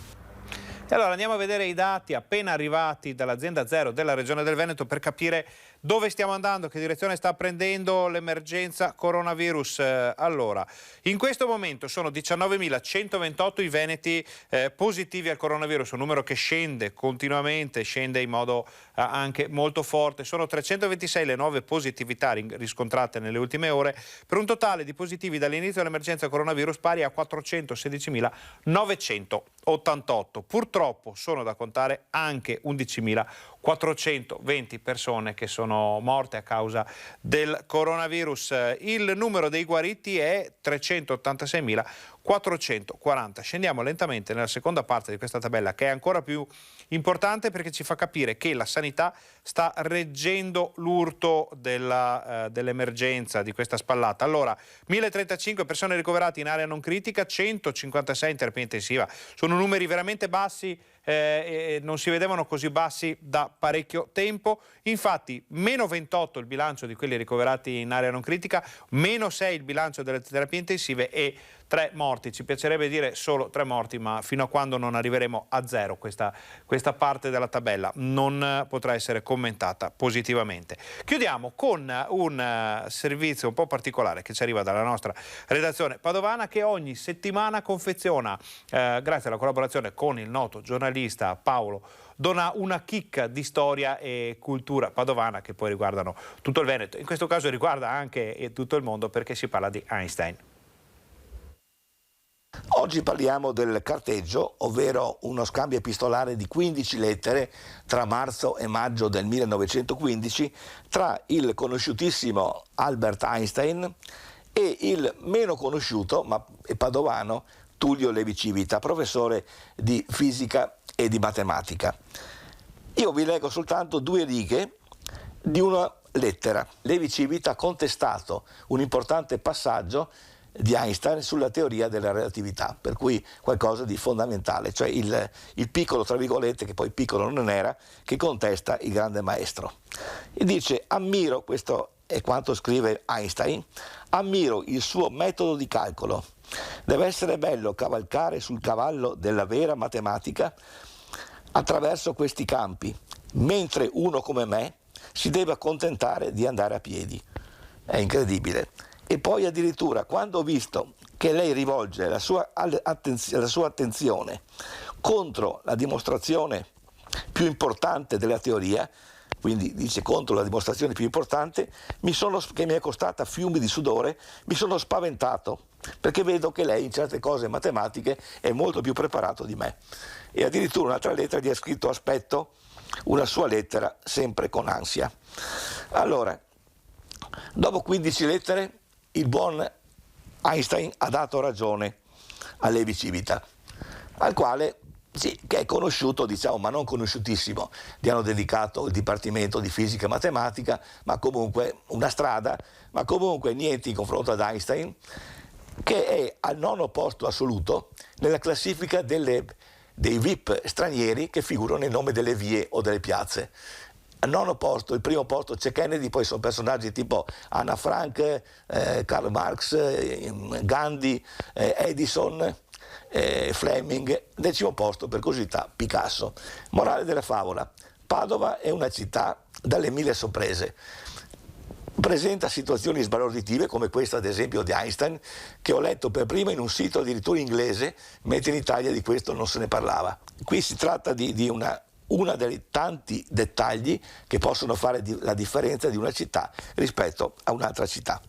S1: E allora andiamo a vedere i dati appena arrivati dall'azienda Zero della Regione del Veneto per capire dove stiamo andando, che direzione sta prendendo l'emergenza coronavirus. Allora, in questo momento sono 19.128 i veneti positivi al coronavirus, un numero che scende continuamente, scende in modo anche molto forte. Sono 326 le nuove positività riscontrate nelle ultime ore, per un totale di positivi dall'inizio dell'emergenza coronavirus pari a 416.988. Purtroppo sono da contare anche 11.420 persone che sono morte a causa del coronavirus. Il numero dei guariti è 386.440. Scendiamo lentamente nella seconda parte di questa tabella, che è ancora più importante perché ci fa capire che la sanità sta reggendo l'urto dell'emergenza, di questa spallata. Allora, 1.035 persone ricoverate in area non critica, 156 in terapia intensiva. Sono numeri veramente bassi, non si vedevano così bassi da parecchio tempo. Infatti meno 28 il bilancio di quelli ricoverati in area non critica, meno 6 il bilancio delle terapie intensive e 3 morti. Ci piacerebbe dire solo 3 morti, ma fino a quando non arriveremo a zero questa parte della tabella non potrà essere commentata positivamente. Chiudiamo con un servizio un po' particolare che ci arriva dalla nostra redazione padovana, che ogni settimana confeziona, grazie alla collaborazione con il noto giornalista Paolo, dona una chicca di storia e cultura padovana che poi riguardano tutto il Veneto. In questo caso riguarda anche tutto il mondo, perché si parla di Einstein.
S5: Oggi parliamo del carteggio, ovvero uno scambio epistolare di 15 lettere tra marzo e maggio del 1915 tra il conosciutissimo Albert Einstein e il meno conosciuto, ma padovano, Tullio Levi Civita, professore di fisica e di matematica. Io vi leggo soltanto 2 righe di una lettera. Levi Civita ha contestato un importante passaggio di Einstein sulla teoria della relatività, per cui qualcosa di fondamentale, cioè il piccolo, tra virgolette, che poi piccolo non era, che contesta il grande maestro. E dice: ammiro, questo è quanto scrive Einstein, ammiro il suo metodo di calcolo. Deve essere bello cavalcare sul cavallo della vera matematica attraverso questi campi, mentre uno come me si deve accontentare di andare a piedi. È incredibile. E poi addirittura, quando ho visto che lei rivolge la sua attenzione contro la dimostrazione più importante della teoria, quindi dice contro la dimostrazione più importante, che mi è costata fiumi di sudore, mi sono spaventato, perché vedo che lei in certe cose matematiche è molto più preparato di me. E addirittura un'altra lettera gli ha scritto: aspetto una sua lettera sempre con ansia. Allora, dopo 15 lettere, il buon Einstein ha dato ragione a Levi Civita, al quale Sì, che è conosciuto, diciamo, ma non conosciutissimo. Gli hanno dedicato il Dipartimento di Fisica e Matematica, ma comunque una strada, ma comunque niente in confronto ad Einstein, che è al 9° posto assoluto nella classifica dei VIP stranieri che figurano nel nome delle vie o delle piazze. Al 9° posto, il primo posto c'è Kennedy, poi sono personaggi tipo Anna Frank, Karl Marx, Gandhi, Edison, Fleming. 10° posto per curiosità Picasso. Morale della favola: Padova è una città dalle 1000 sorprese. Presenta situazioni sbalorditive come questa, ad esempio, di Einstein, che ho letto per prima in un sito addirittura inglese, mentre in Italia di questo non se ne parlava. Qui si tratta di una dei tanti dettagli che possono fare la differenza di una città rispetto a un'altra città.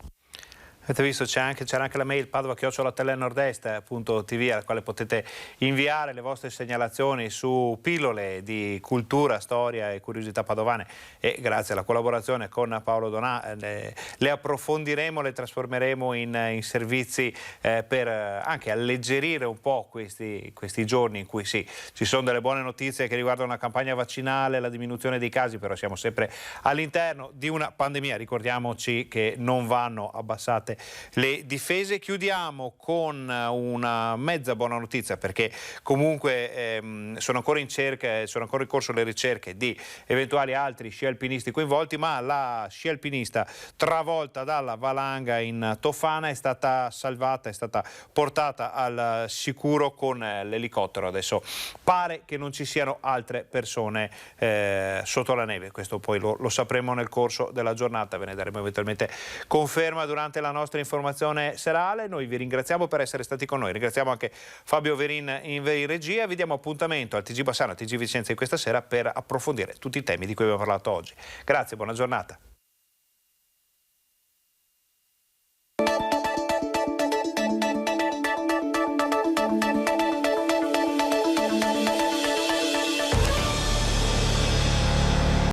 S1: Avete visto, c'era anche la mail padova@telenordest.tv alla quale potete inviare le vostre segnalazioni su pillole di cultura, storia e curiosità padovane, e grazie alla collaborazione con Paolo Donà le approfondiremo, le trasformeremo in servizi per anche alleggerire un po' questi giorni in cui sì, ci sono delle buone notizie che riguardano la campagna vaccinale, la diminuzione dei casi, però siamo sempre all'interno di una pandemia. Ricordiamoci che non vanno abbassate le difese. Chiudiamo con una mezza buona notizia, perché comunque sono ancora in corso le ricerche di eventuali altri sci alpinisti coinvolti, ma la sci alpinista travolta dalla valanga in Tofana è stata salvata, è stata portata al sicuro con l'elicottero. Adesso pare che non ci siano altre persone sotto la neve, questo poi lo sapremo nel corso della giornata, ve ne daremo eventualmente conferma durante la nostra informazione serale. Noi vi ringraziamo per essere stati con noi, ringraziamo anche Fabio Verin in regia. Vi diamo appuntamento al TG Bassano, al TG Vicenza di questa sera per approfondire tutti i temi di cui abbiamo parlato oggi. Grazie, buona giornata.